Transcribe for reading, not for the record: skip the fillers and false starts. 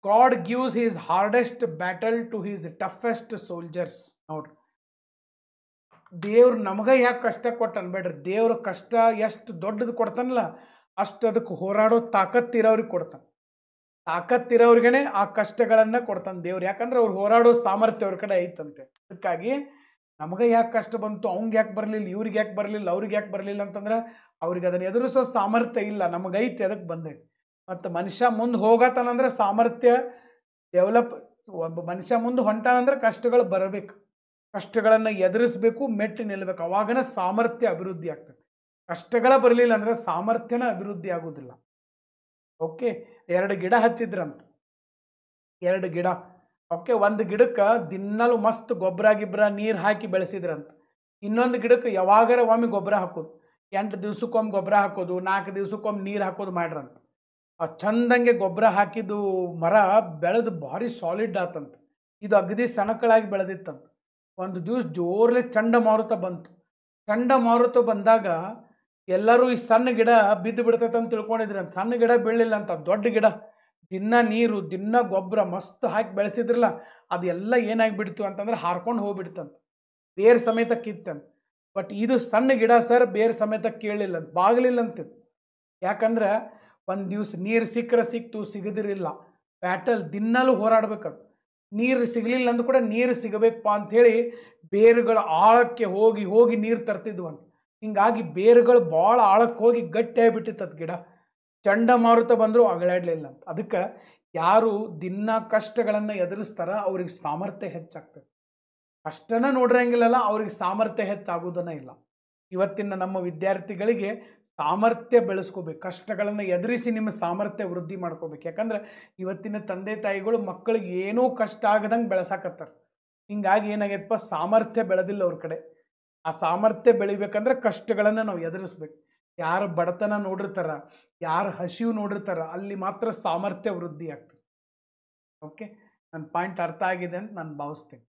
God gives his hardest battle to his toughest soldiers. ನೋಡ್ರಿ, ದೇವ್ರು ನಮಗೆ ಯಾಕೆ ಕಷ್ಟ ಕೊಟ್ಟು ಅನ್ಬೇಡ್ರಿ, ದೇವ್ರ ಕಷ್ಟ ಎಷ್ಟು ದೊಡ್ಡದು ಕೊಡ್ತಾನಲ್ಲ ಅಷ್ಟು ಅದಕ್ಕೆ ಹೋರಾಡೋ ತಾಕತ್ತಿರೋರಿಗೆ ಕೊಡ್ತಾನೆ. ತಾಕತ್ತಿರೋರ್ಗೆನೆ ಆ ಕಷ್ಟಗಳನ್ನ ಕೊಡ್ತಾನೆ ದೇವ್ರು, ಯಾಕಂದ್ರೆ ಅವ್ರು ಹೋರಾಡೋ ಸಾಮರ್ಥ್ಯ ಅವ್ರ ಕಡೆ ಐತಂತೆ. ಅದಕ್ಕಾಗಿ ನಮಗೆ ಯಾಕೆ ಕಷ್ಟ ಬಂತು, ಅವ್ಗೆ ಯಾಕೆ ಬರಲಿಲ್ಲ, ಇವ್ರಿಗೆ ಯಾಕೆ ಬರಲಿಲ್ಲ, ಅವ್ರಿಗೆ ಯಾಕೆ ಬರಲಿಲ್ಲ ಅಂತಂದ್ರೆ ಅವ್ರಿಗೆ ಅದನ್ನು ಎದುರಿಸೋ ಸಾಮರ್ಥ್ಯ ಇಲ್ಲ, ನಮಗೈತಿ, ಅದಕ್ಕೆ ಬಂದೈತಿ. ಮತ್ತು ಮನುಷ್ಯ ಮುಂದೆ ಹೋಗತ್ತಾನಂದ್ರೆ ಸಾಮರ್ಥ್ಯ ಡೆವಲಪ್, ಒಬ್ಬ ಮನುಷ್ಯ ಮುಂದೆ ಹೊಂಟಾನಂದ್ರೆ ಕಷ್ಟಗಳು ಬರಬೇಕು, ಕಷ್ಟಗಳನ್ನು ಎದುರಿಸ್ಬೇಕು, ಮೆಟ್ಟಿ ನಿಲ್ಬೇಕು, ಅವಾಗನ ಸಾಮರ್ಥ್ಯ ಅಭಿವೃದ್ಧಿ ಆಗ್ತದೆ. ಕಷ್ಟಗಳ ಬರಲಿಲ್ಲ ಅಂದ್ರೆ ಸಾಮರ್ಥ್ಯನ ಅಭಿವೃದ್ಧಿ ಆಗೋದಿಲ್ಲ. ಓಕೆ, 2 ಗಿಡ ಹಚ್ಚಿದ್ರಂತ, 2 ಗಿಡ. ಓಕೆ, ಒಂದು ಗಿಡಕ್ಕೆ ದಿನ್ನಲು ಮಸ್ತ್ ಗೊಬ್ಬರ ಗಿಬ್ಬರ ನೀರು ಹಾಕಿ ಬೆಳೆಸಿದ್ರಂತ. ಇನ್ನೊಂದು ಗಿಡಕ್ಕೆ ಯಾವಾಗಾರ ಒಮ್ಮೆ ಗೊಬ್ಬರ ಹಾಕೋದು, 8 ದಿವ್ಸಕ್ಕೊಮ್ಮೆ ಗೊಬ್ಬರ ಹಾಕೋದು, 4 ದಿವ್ಸಕ್ಕೊಮ್ಮೆ ನೀರು ಹಾಕೋದು ಮಾಡ್ರಂತ. ಆ ಚಂದಂಗೆ ಗೊಬ್ಬರ ಹಾಕಿದ್ದು ಮರ ಬೆಳೆದು ಭಾರಿ ಸಾಲಿಡ್ ಆತಂತ. ಇದು ಅಗದಿ ಸಣಕಳಾಗಿ ಬೆಳೆದಿತ್ತಂತ. ಒಂದು ದಿವ್ಸ ಜೋರ್ಲೆ ಚಂಡಮಾರುತ ಬಂತು. ಚಂಡಮಾರುತ ಬಂದಾಗ ಎಲ್ಲರೂ ಈ ಸಣ್ಣ ಗಿಡ ಬಿದ್ದು ಬಿಡ್ತೈತೆ ಅಂತ ತಿಳ್ಕೊಂಡಿದ್ರಂತ. ಸಣ್ಣ ಗಿಡ ಬೀಳಲಿಲ್ಲ ಅಂತ, ದೊಡ್ಡ ಗಿಡ ದಿನ ನೀರು ದಿನ ಗೊಬ್ಬರ ಮಸ್ತ್ ಹಾಕಿ ಬೆಳೆಸಿದ್ರಲ್ಲ, ಅದು ಎಲ್ಲ ಏನಾಗಿಬಿಡ್ತು ಅಂತಂದ್ರೆ ಹಾರ್ಕೊಂಡು ಹೋಗ್ಬಿಡ್ತಂತ, ಬೇರೆ ಸಮೇತ ಕಿತ್ತಂತ. ಬಟ್ ಇದು ಸಣ್ಣ ಗಿಡ ಸರ್ ಬೇರೆ ಸಮೇತ ಕೇಳಲಿಲ್ಲ ಅಂತ, ಬಾಗಲಿಲ್ಲ ಅಂತ. ಯಾಕಂದ್ರೆ ಒಂದು ದಿವ್ಸ ನೀರು ಸಿಕ್ಕರೆ ಸಿಕ್ತು, ಸಿಗದಿರಲಿಲ್ಲ. ಬ್ಯಾಟಲ್ ದಿನಲ್ಲೂ ಹೋರಾಡ್ಬೇಕದು. ನೀರು ಸಿಗಲಿಲ್ಲ ಅಂದ್ರೂ ಕೂಡ ನೀರು ಸಿಗಬೇಕಪ್ಪ ಅಂಥೇಳಿ ಬೇರುಗಳ ಆಳಕ್ಕೆ ಹೋಗಿ ಹೋಗಿ ನೀರು ತರ್ತಿದ್ವು ಅಂತ. ಹಿಂಗಾಗಿ ಬೇರುಗಳು ಭಾಳ ಆಳಕ್ಕೆ ಹೋಗಿ ಗಟ್ಟಿ ಆಗಿಬಿಟ್ಟಿತ್ತು ಗಿಡ. ಚಂಡಮಾರುತ ಬಂದರೂ ಅಗಳಾಡಲಿಲ್ಲ ಅಂತ. ಅದಕ್ಕೆ ಯಾರು ದಿನ ಕಷ್ಟಗಳನ್ನು ಎದುರಿಸ್ತಾರ ಅವ್ರಿಗೆ ಸಾಮರ್ಥ್ಯ ಹೆಚ್ಚಾಗ್ತದೆ. ಕಷ್ಟನ ನೋಡ್ರಂಗಿಲ್ಲಲ್ಲ, ಅವ್ರಿಗೆ ಸಾಮರ್ಥ್ಯ ಹೆಚ್ಚಾಗೋದನ್ನ ಇಲ್ಲ. ಇವತ್ತಿನ ನಮ್ಮ ವಿದ್ಯಾರ್ಥಿಗಳಿಗೆ ಸಾಮರ್ಥ್ಯ ಬೆಳೆಸ್ಕೋಬೇಕು, ಕಷ್ಟಗಳನ್ನು ಎದುರಿಸಿ ನಿಮ್ಮ ಸಾಮರ್ಥ್ಯ ವೃದ್ಧಿ ಮಾಡ್ಕೋಬೇಕು. ಯಾಕಂದ್ರೆ ಇವತ್ತಿನ ತಂದೆ ತಾಯಿಗಳು ಮಕ್ಕಳಿಗೆ ಏನೂ ಕಷ್ಟ ಆಗದಂಗೆ ಬೆಳೆಸಾಕತ್ತಾರೆ. ಹಿಂಗಾಗಿ ಏನಾಗೈತಪ್ಪ, ಸಾಮರ್ಥ್ಯ ಬೆಳೆದಿಲ್ಲ ಅವ್ರ ಕಡೆ. ಆ ಸಾಮರ್ಥ್ಯ ಬೆಳಿಬೇಕಂದ್ರೆ ಕಷ್ಟಗಳನ್ನು ನಾವು ಎದುರಿಸ್ಬೇಕು. ಯಾರು ಬಡತನ ನೋಡಿರ್ತಾರ, ಯಾರು ಹಸಿವು ನೋಡಿರ್ತಾರ, ಅಲ್ಲಿ ಮಾತ್ರ ಸಾಮರ್ಥ್ಯ ವೃದ್ಧಿ ಆಗ್ತದೆ. ಓಕೆ, ನನ್ನ ಪಾಯಿಂಟ್ ಅರ್ಥ ಆಗಿದೆ ಅಂತ ನಾನು ಭಾವಿಸ್ತೇನೆ.